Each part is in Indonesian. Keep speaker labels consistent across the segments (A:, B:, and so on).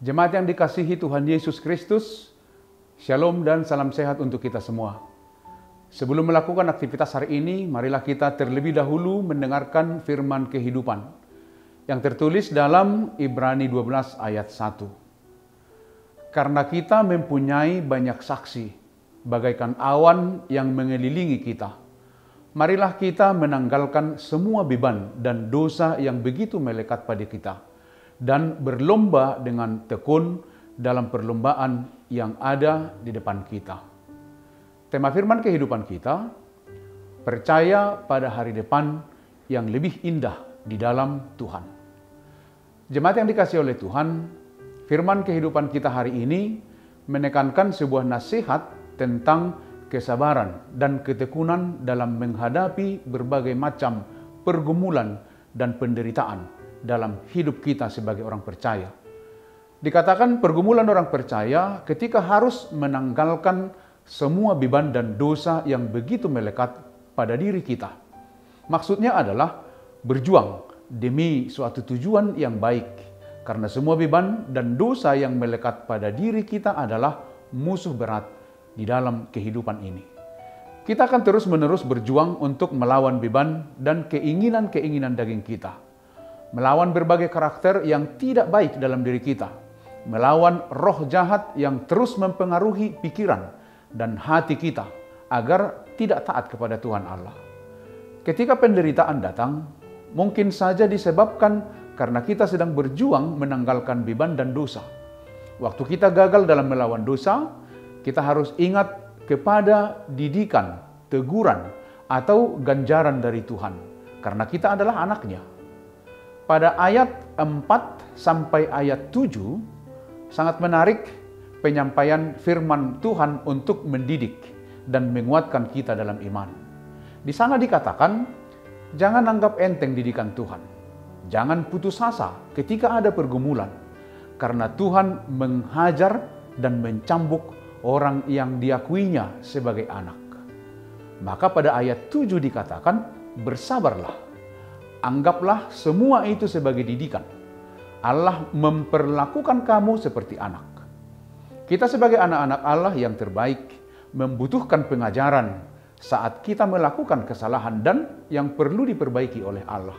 A: Jemaat yang dikasihi Tuhan Yesus Kristus, Shalom dan salam sehat untuk kita semua. Sebelum melakukan aktivitas hari ini, marilah kita terlebih dahulu mendengarkan firman kehidupan yang tertulis dalam Ibrani 12 ayat 1. Karena kita mempunyai banyak saksi, bagaikan awan yang mengelilingi kita, marilah kita menanggalkan semua beban dan dosa yang begitu melekat pada kita, dan berlomba dengan tekun dalam perlombaan yang ada di depan kita. Tema firman kehidupan kita, percaya pada hari depan yang lebih indah di dalam Tuhan. Jemaat yang dikasihi oleh Tuhan, firman kehidupan kita hari ini menekankan sebuah nasihat tentang kesabaran dan ketekunan dalam menghadapi berbagai macam pergumulan dan penderitaan dalam hidup kita sebagai orang percaya. Dikatakan pergumulan orang percaya ketika harus menanggalkan semua beban dan dosa yang begitu melekat pada diri kita. Maksudnya adalah berjuang demi suatu tujuan yang baik, karena semua beban dan dosa yang melekat pada diri kita adalah musuh berat di dalam kehidupan ini. Kita akan terus-menerus berjuang untuk melawan beban dan keinginan-keinginan daging kita, melawan berbagai karakter yang tidak baik dalam diri kita, melawan roh jahat yang terus mempengaruhi pikiran dan hati kita agar tidak taat kepada Tuhan Allah. Ketika penderitaan datang, mungkin saja disebabkan karena kita sedang berjuang menanggalkan beban dan dosa. Waktu kita gagal dalam melawan dosa, kita harus ingat kepada didikan, teguran, atau ganjaran dari Tuhan, karena kita adalah anaknya. Pada ayat 4 sampai ayat 7, sangat menarik penyampaian firman Tuhan untuk mendidik dan menguatkan kita dalam iman. Di sana dikatakan, jangan anggap enteng didikan Tuhan. Jangan putus asa ketika ada pergumulan, karena Tuhan menghajar dan mencambuk orang yang diakuinya sebagai anak. Maka pada ayat 7 dikatakan, bersabarlah. Anggaplah semua itu sebagai didikan. Allah memperlakukan kamu seperti anak. Kita sebagai anak-anak Allah yang terbaik membutuhkan pengajaran saat kita melakukan kesalahan dan yang perlu diperbaiki oleh Allah.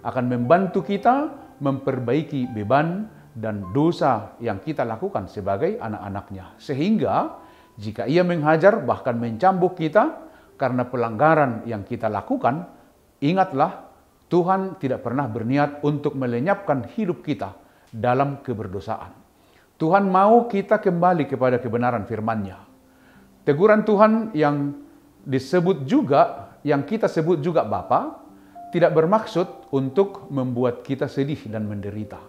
A: Akan membantu kita memperbaiki beban dan dosa yang kita lakukan sebagai anak-anaknya. Sehingga jika ia menghajar bahkan mencambuk kita karena pelanggaran yang kita lakukan, ingatlah Tuhan tidak pernah berniat untuk melenyapkan hidup kita dalam keberdosaan. Tuhan mau kita kembali kepada kebenaran firman-Nya. Teguran Tuhan yang kita sebut juga Bapa, tidak bermaksud untuk membuat kita sedih dan menderita.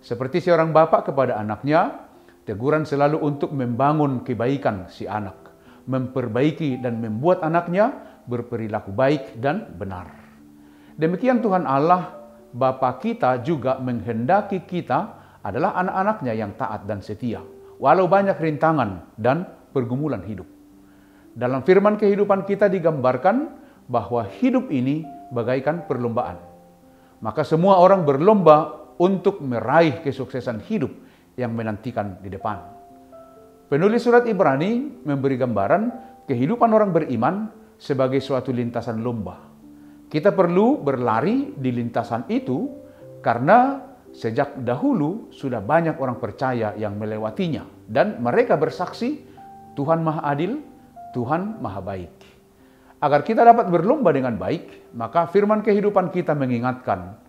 A: Seperti seorang bapa kepada anaknya, teguran selalu untuk membangun kebaikan si anak, memperbaiki dan membuat anaknya berperilaku baik dan benar. Demikian Tuhan Allah, Bapa kita juga menghendaki kita adalah anak-anaknya yang taat dan setia, walau banyak rintangan dan pergumulan hidup. Dalam firman kehidupan kita digambarkan bahwa hidup ini bagaikan perlombaan. Maka semua orang berlomba untuk meraih kesuksesan hidup yang menantikan di depan. Penulis surat Ibrani memberi gambaran kehidupan orang beriman sebagai suatu lintasan lomba. Kita perlu berlari di lintasan itu karena sejak dahulu sudah banyak orang percaya yang melewatinya dan mereka bersaksi Tuhan Maha Adil, Tuhan Maha Baik. Agar kita dapat berlomba dengan baik, maka firman kehidupan kita mengingatkan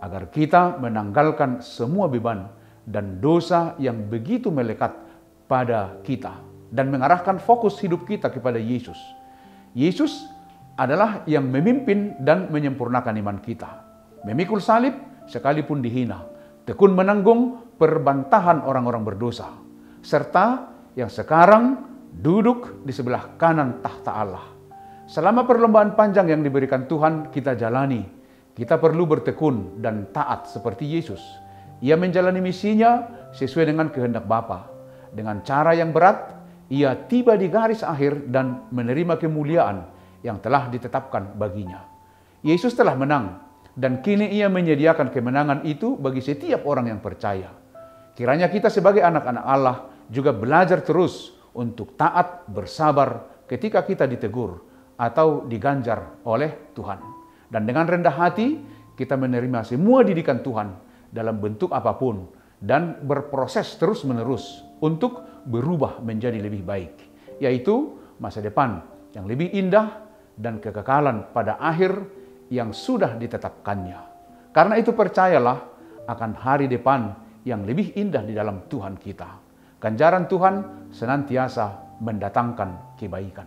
A: agar kita menanggalkan semua beban dan dosa yang begitu melekat pada kita dan mengarahkan fokus hidup kita kepada Yesus. Yesus adalah yang memimpin dan menyempurnakan iman kita. Memikul salib sekalipun dihina, tekun menanggung perbantahan orang-orang berdosa, serta yang sekarang duduk di sebelah kanan tahta Allah. Selama perlombaan panjang yang diberikan Tuhan kita jalani, kita perlu bertekun dan taat seperti Yesus. Ia menjalani misinya sesuai dengan kehendak Bapa. Dengan cara yang berat, ia tiba di garis akhir dan menerima kemuliaan yang telah ditetapkan baginya. Yesus telah menang dan kini ia menyediakan kemenangan itu bagi setiap orang yang percaya. Kiranya kita sebagai anak-anak Allah juga belajar terus untuk taat, bersabar ketika kita ditegur atau diganjar oleh Tuhan. Dan dengan rendah hati, kita menerima semua didikan Tuhan dalam bentuk apapun dan berproses terus-menerus untuk berubah menjadi lebih baik, yaitu masa depan yang lebih indah dan kekekalan pada akhir yang sudah ditetapkannya. Karena itu percayalah akan hari depan yang lebih indah di dalam Tuhan kita. Ganjaran Tuhan senantiasa mendatangkan kebaikan.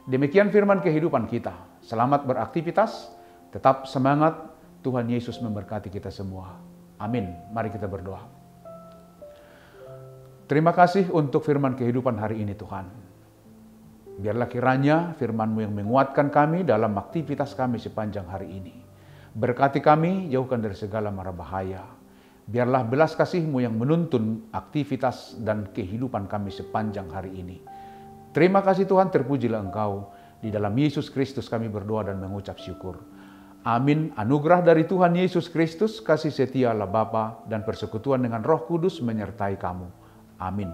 A: Demikian firman kehidupan kita. Selamat beraktivitas, tetap semangat. Tuhan Yesus memberkati kita semua. Amin. Mari kita berdoa. Terima kasih untuk firman kehidupan hari ini Tuhan. Biarlah kiranya firman-Mu yang menguatkan kami dalam aktivitas kami sepanjang hari ini. Berkati kami, jauhkan dari segala mara bahaya. Biarlah belas kasih-Mu yang menuntun aktivitas dan kehidupan kami sepanjang hari ini. Terima kasih Tuhan, terpujilah Engkau. Di dalam Yesus Kristus kami berdoa dan mengucap syukur. Amin. Anugerah dari Tuhan Yesus Kristus, kasih setia Allah Bapa, dan persekutuan dengan Roh Kudus menyertai kamu. Amin.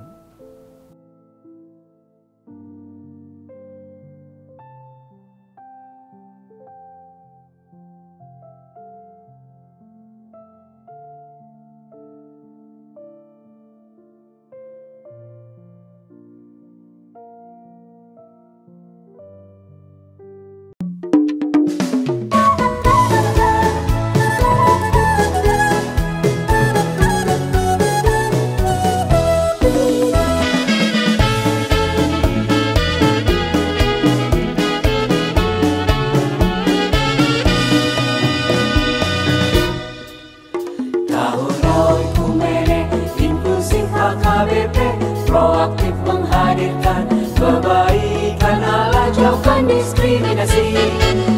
B: Proaktif menghadirkan kebaikan Allah, jauhkan diskriminasi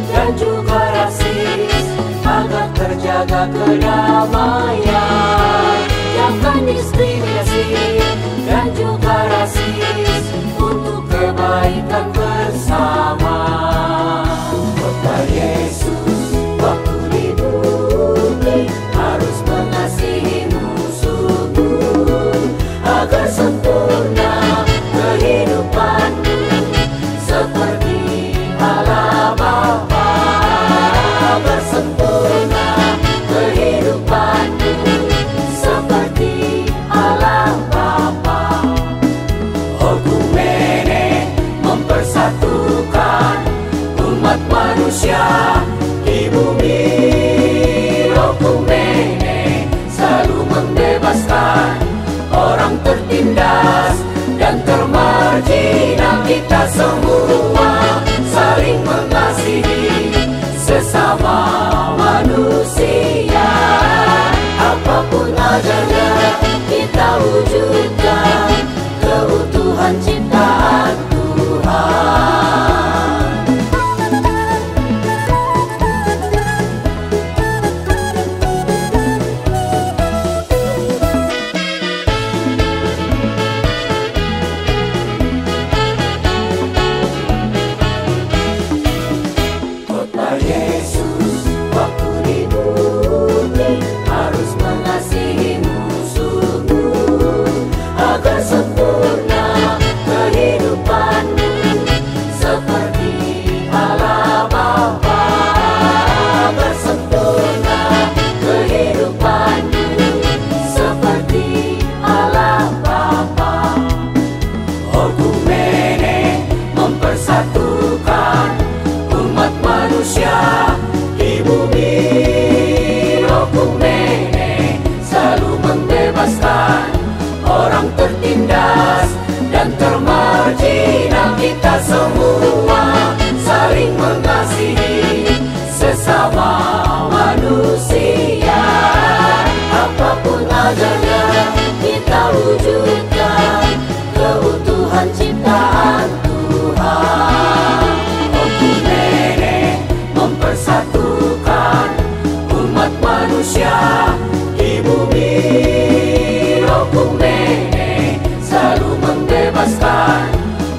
B: dan juga rasis, agar terjaga kedamaian. Jauhkan diskriminasi dan juga rasis untuk kebaikan bersama. Kota Yesus waktu di bumi harus mengasihi musuhmu agar sempurna kehidupanmu seperti Allah Bapa. Agar sempurna kehidupanmu seperti Allah Bapa. Okumene mempersatukan umat manusia di bumi. Okumene selalu membebaskan orang tertindas dan termarginal. Kita semua saling mengasihi sesama manusia. Apapun adanya kita wujudkan keutuhan ciptaan Tuhan. Yesus waktu di bumi harus mengasihi musuhmu agar sempurna kehidupanmu seperti Allah Bapa. Agar sempurna kehidupanmu seperti Allah Bapa. Okumene mempersatukan umat manusia di bumi. Okumene selalu membebaskan orang tertindas dan termarginal. Kita semua saling mengasihi sesama manusia. Apapun adanya kita wujudkan keutuhan ciptaan Tuhan. Mempersatukan umat manusia di bumi. Okumene selalu membebaskan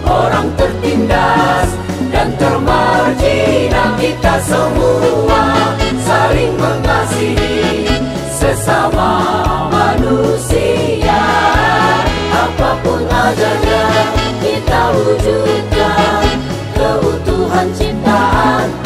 B: orang tertindas dan termarginal. Kita semua saling mengasihi sesama manusia. mengajarnya, kita wujudkan keutuhan ciptaan